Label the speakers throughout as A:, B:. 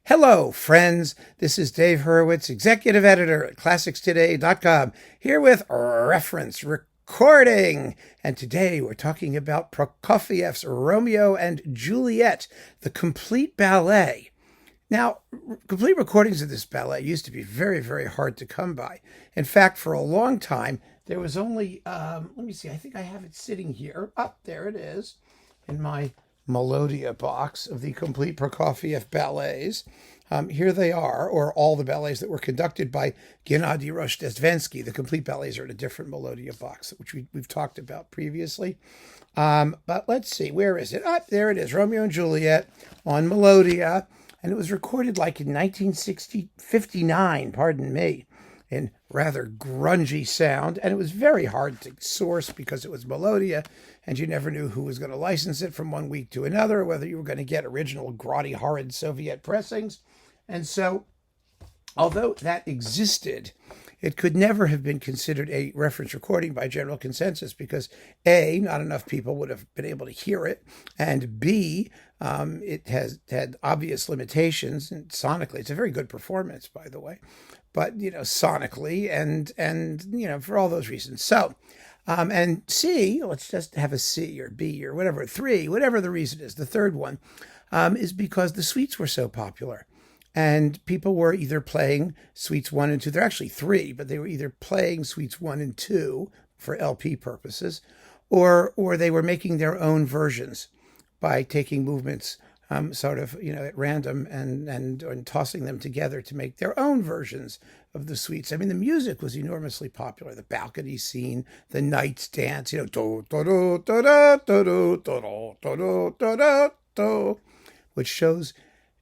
A: Hello, friends. This is Dave Hurwitz, executive editor at ClassicsToday.com, here with reference recording. And today we're talking about Prokofiev's Romeo and Juliet, the complete ballet. Now, complete recordings of this ballet used to be very, very hard to come by. In fact, for a long time, there was only, let me see, I think I have it sitting here. There it is in my Melodia box of the complete Prokofiev ballets. Here they are, or all the ballets that were conducted by Gennady Rojdestvensky. The complete ballets are in a different Melodia box, which we've talked about previously. But let's see, where is it? There it is, Romeo and Juliet on Melodia. And it was recorded like in 1959, pardon me, in rather grungy sound. And it was very hard to source because it was Melodia, and you never knew who was going to license it from one week to another, whether you were going to get original grotty, horrid Soviet pressings. And so, although that existed, it could never have been considered a reference recording by general consensus because A, not enough people would have been able to hear it, and B, it has had obvious limitations, and sonically, it's a very good performance, by the way, but, sonically and for all those reasons. So, and C, let's just have a C or B or whatever, 3, whatever the reason is, the third one, is because the suites were so popular. And people were either playing suites 1 and 2. They're actually 3, but they were either playing suites 1 and 2 for LP purposes, or they were making their own versions by taking movements at random and tossing them together to make their own versions of the suites. I mean, the music was enormously popular. The balcony scene, the knight's dance, do do do do do do do do do do, which shows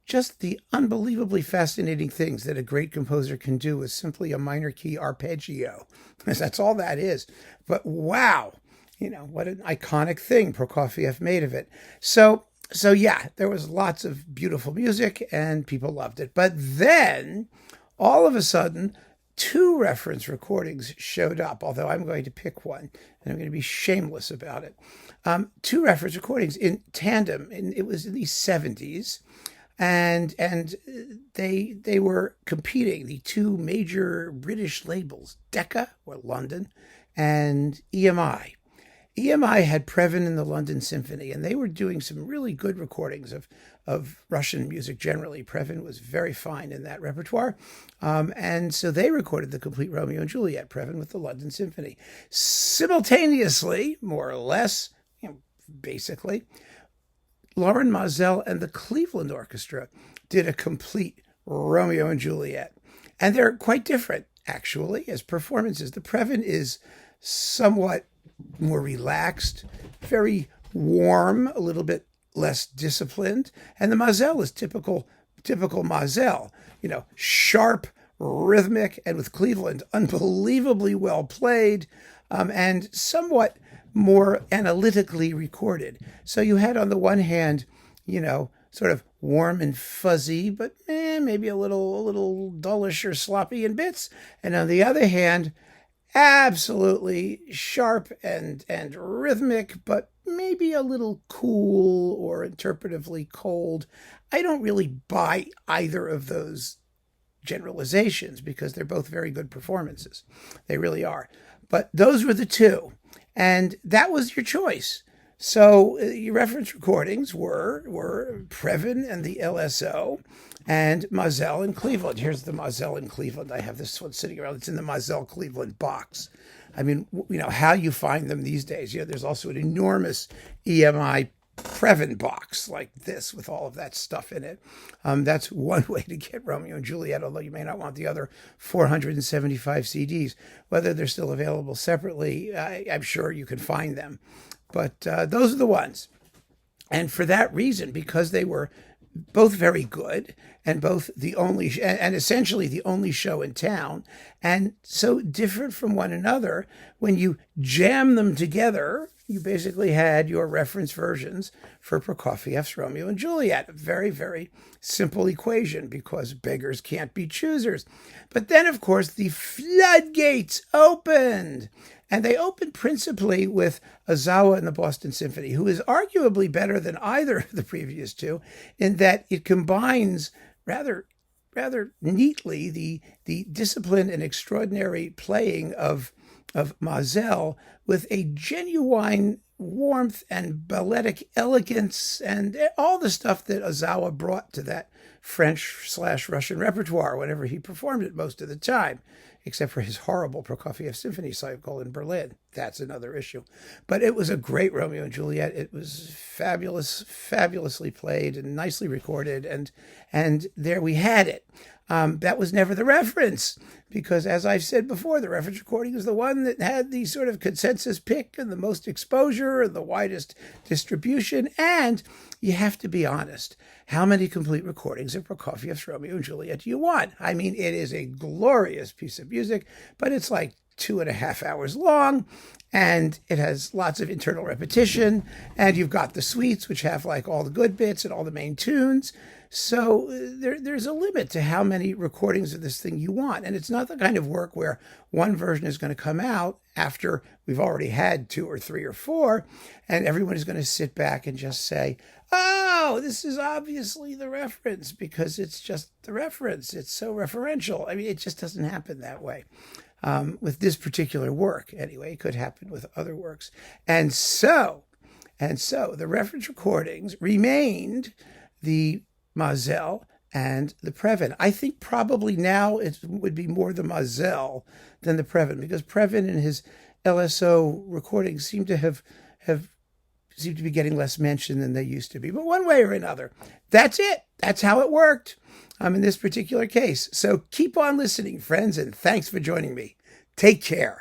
A: just the unbelievably fascinating things that a great composer can do with simply a minor key arpeggio. That's all that is. But wow, what an iconic thing Prokofiev made of it. So yeah, there was lots of beautiful music and people loved it. But then all of a sudden, 2 reference recordings showed up, although I'm going to pick one and I'm going to be shameless about it. 2 reference recordings in tandem, and it was in the 70s. And they were competing, the 2 major British labels, Decca, or London, and EMI. EMI had Previn and the London Symphony, and they were doing some really good recordings of Russian music generally. Previn was very fine in that repertoire. And so they recorded the complete Romeo and Juliet, Previn with the London Symphony. Simultaneously, more or less, basically, Lorin, Maazel, and the Cleveland Orchestra did a complete Romeo and Juliet. And they're quite different, actually, as performances. The Previn is somewhat more relaxed, very warm, a little bit less disciplined. And the Maazel is typical Maazel, sharp, rhythmic, and with Cleveland, unbelievably well played, and somewhat more analytically recorded. So you had on the one hand, sort of warm and fuzzy, but maybe a little dullish or sloppy in bits. And on the other hand, absolutely sharp and rhythmic, but maybe a little cool or interpretively cold. I don't really buy either of those generalizations because they're both very good performances. They really are. But those were the 2. And that was your choice. So your reference recordings were Previn and the LSO and Maazel in Cleveland. Here's the Maazel in Cleveland. I have this one sitting around. It's in the Maazel Cleveland box. I mean, how you find them these days. There's also an enormous EMI Previn box like this with all of that stuff in it. That's one way to get Romeo and Juliet, although you may not want the other 475 CDs. Whether they're still available separately, I'm sure you can find them. But those are the ones. And for that reason, because they were both very good and both the only, and essentially the only show in town, and so different from one another, when you jam them together, you basically had your reference versions for Prokofiev's Romeo and Juliet. A very, very simple equation because beggars can't be choosers. But then, of course, the floodgates opened. And they opened principally with Ozawa and the Boston Symphony, who is arguably better than either of the previous 2 in that it combines rather neatly the disciplined and extraordinary playing of Maazel with a genuine warmth and balletic elegance and all the stuff that Ozawa brought to that French/Russian repertoire whenever he performed it most of the time, except for his horrible Prokofiev Symphony cycle in Berlin. That's another issue. But it was a great Romeo and Juliet. It was fabulously played and nicely recorded, and there we had it. That was never the reference, because as I've said before, the reference recording is the one that had the sort of consensus pick and the most exposure and the widest distribution. And you have to be honest. How many complete recordings of Prokofiev's Romeo and Juliet do you want? I mean, it is a glorious piece of music, but it's like 2.5 hours long, and it has lots of internal repetition, and you've got the suites, which have like all the good bits and all the main tunes. So there's a limit to how many recordings of this thing you want. And it's not the kind of work where one version is going to come out after we've already had 2 or 3 or 4, and everyone is going to sit back and just say, oh, this is obviously the reference, because it's just the reference. It's so referential. I mean, it just doesn't happen that way. With this particular work, anyway. It could happen with other works. And so the reference recordings remained the Maazel and the Previn. I think probably now it would be more the Maazel than the Previn, because Previn and his LSO recordings seem to be getting less mention than they used to be. But one way or another, that's it. That's how it worked in this particular case. So keep on listening, friends, and thanks for joining me. Take care.